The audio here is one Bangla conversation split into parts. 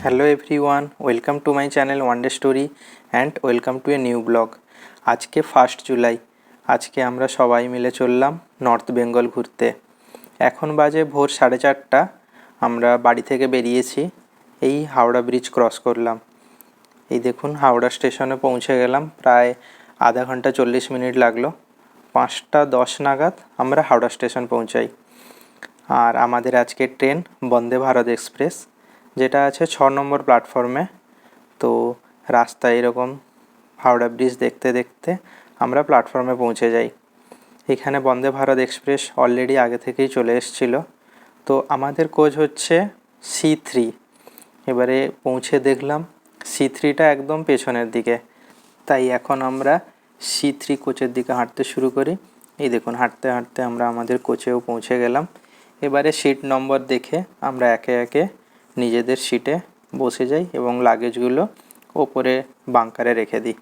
Hello everyone, welcome to my channel one day story and welcome to a new blog. আজকে 1 জুলাই। আজকে আমরা সবাই মিলে চললাম নর্থ বেঙ্গল ঘুরতে। এখন বাজে ভোর 4:30। আমরা বাড়ি থেকে বেরিয়েছি, এই হাওড়া ব্রিজ ক্রস করলাম। এই দেখুন হাওড়া স্টেশনে পৌঁছে গেলাম, প্রায় আধা ঘন্টা 40 মিনিট লাগলো। 5:10 নাগাদ আমরা হাওড়া স্টেশন পৌঁছাই। আর আমাদের আজকের ট্রেন বন্দে ভারত এক্সপ্রেস, যেটা আছে 6 নম্বর প্ল্যাটফর্মে। তো রাস্তায় এরকম হাওড়া ব্রিজ দেখতে দেখতে আমরা প্ল্যাটফর্মে পৌঁছে যাই। এখানে বন্দে ভারত এক্সপ্রেস অলরেডি আগে থেকেই চলে এসেছিলো। তো আমাদের কোচ হচ্ছে C3। এবারে পৌঁছে দেখলাম C3টা একদম পেছনের দিকে, তাই এখন আমরা C3 কোচের দিকে হাঁটতে শুরু করি। এই দেখুন হাঁটতে হাঁটতে আমরা আমাদের কোচেও পৌঁছে গেলাম। এবারে সিট নম্বর দেখে আমরা একে একে নিজেদের সিটে বসে যাই এবং লাগেজগুলো ওপরে বাঙ্কারে রেখে দিই।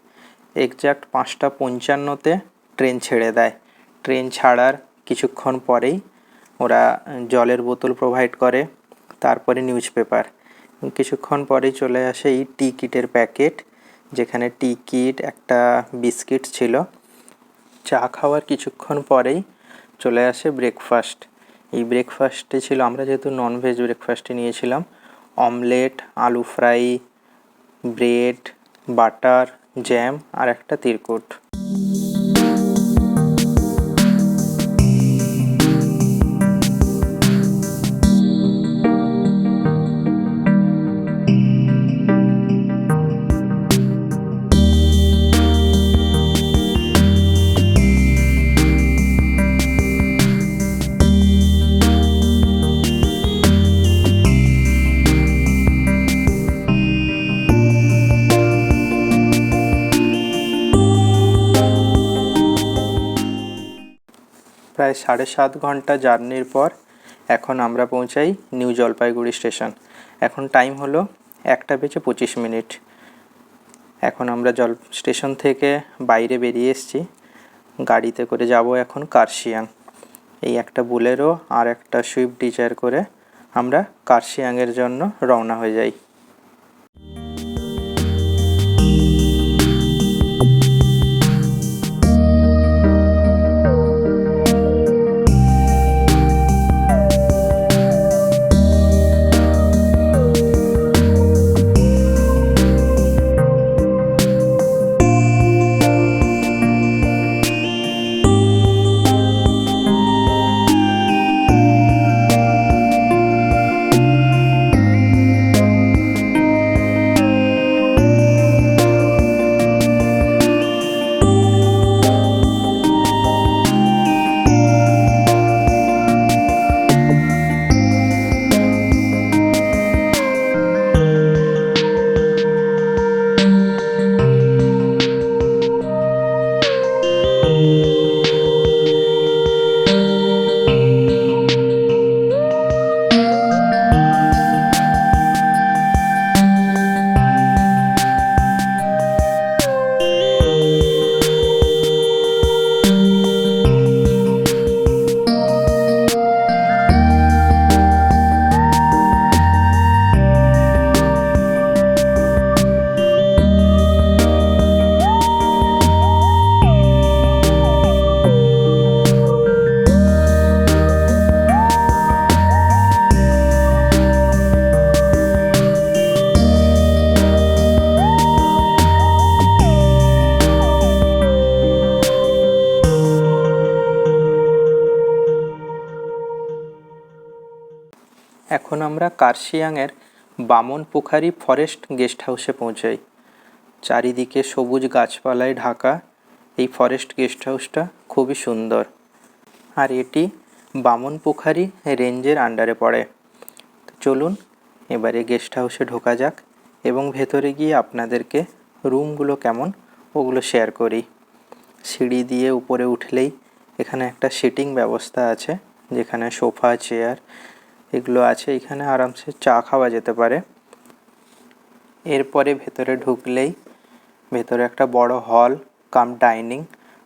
এক্স্যাক্ট 5:55-তে ট্রেন ছেড়ে দেয়। ট্রেন ছাড়ার কিছুক্ষণ পরেই ওরা জলের বোতল প্রোভাইড করে, তারপরে নিউজ পেপার। কিছুক্ষণ পরেই চলে আসে এই টিকিটের প্যাকেট, যেখানে টিকিট, একটা বিস্কিট ছিল। চা খাওয়ার কিছুক্ষণ পরেই চলে আসে ব্রেকফাস্ট। এই ব্রেকফাস্টে ছিল, আমরা যেহেতু ননভেজ ব্রেকফাস্টে নিয়েছিলাম, অমলেট, আলু ফ্রাই, ব্রেড, বাটার, জ্যাম আর একটা তিরকুট। প্রায় 7.5 ঘন্টা জার্নির পর এখন আমরা পৌঁছাই নিউ জলপাইগুড়ি স্টেশন। এখন টাইম হলো 1:25। এখন আমরা স্টেশন থেকে বাইরে বেরিয়ে এসেছি। গাড়িতে করে যাব এখন কার্শিয়াং। এই একটা বোলেরো আর একটা সুইফট ডিজায়ার করে আমরা কার্শিয়াংয়ের জন্য রওনা হয়ে যাই। এখন আমরা কার্শিয়াংয়ের বামনপোখারি ফরেস্ট গেস্ট হাউসে পৌঁছাই। চারিদিকে সবুজ গাছপালায় ঢাকা এই ফরেস্ট গেস্ট হাউসটা খুবই সুন্দর, আর এটি বামনপোখারি রেঞ্জের আন্ডারে পড়ে। তো চলুন এবারে গেস্ট হাউসে ঢোকা যাক এবং ভেতরে গিয়ে আপনাদেরকে রুমগুলো কেমন ওগুলো শেয়ার করি। সিঁড়ি দিয়ে উপরে উঠলেই এখানে একটা সিটিং ব্যবস্থা আছে, যেখানে সোফা, চেয়ার এগুলো আছে। এখানে আরামসে চা খাওয়া যেতে পারে। এরপরে ভেতরে ঢুকলেই ভেতরে একটা বড় হল কাম ডাইনিং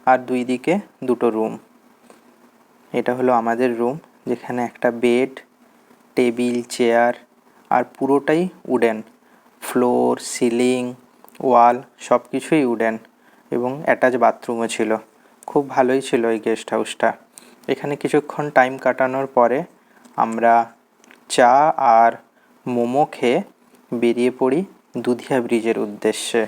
আর দুই দিকে দুটো রুম। এটা হলো আমাদের রুম, যেখানে একটা বেড, টেবিল, চেয়ার আর পুরোটাই উডেন, ফ্লোর, সিলিং, ওয়াল সব কিছুই উডেন এবং অ্যাটাচ বাথরুমও ছিল। খুব ভালোই ছিল এই গেস্ট হাউসটা। এখানে কিছুক্ষণ টাইম কাটানোর পরে আমরা চা আর মোমো খেয়ে বেরিয়ে পড়ি দুধিয়া ব্রিজের উদ্দেশ্যে।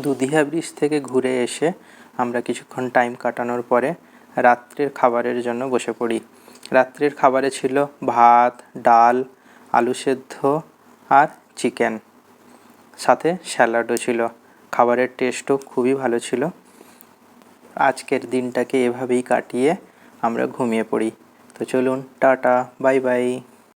দুধিয়া ব্রিজ থেকে ঘুরে এসে আমরা কিছুক্ষণ টাইম কাটানোর পরে রাত্রের খাবারের জন্য বসে পড়ি। রাত্রের খাবারে ছিল ভাত, ডাল, আলু সেদ্ধ আর চিকেন, সাথে স্যালাডও ছিল। খাবারের টেস্টও খুবই ভালো ছিল। আজকের দিনটাকে এভাবেই কাটিয়ে আমরা ঘুমিয়ে পড়ি। তো চলুন, টাটা, বাই বাই।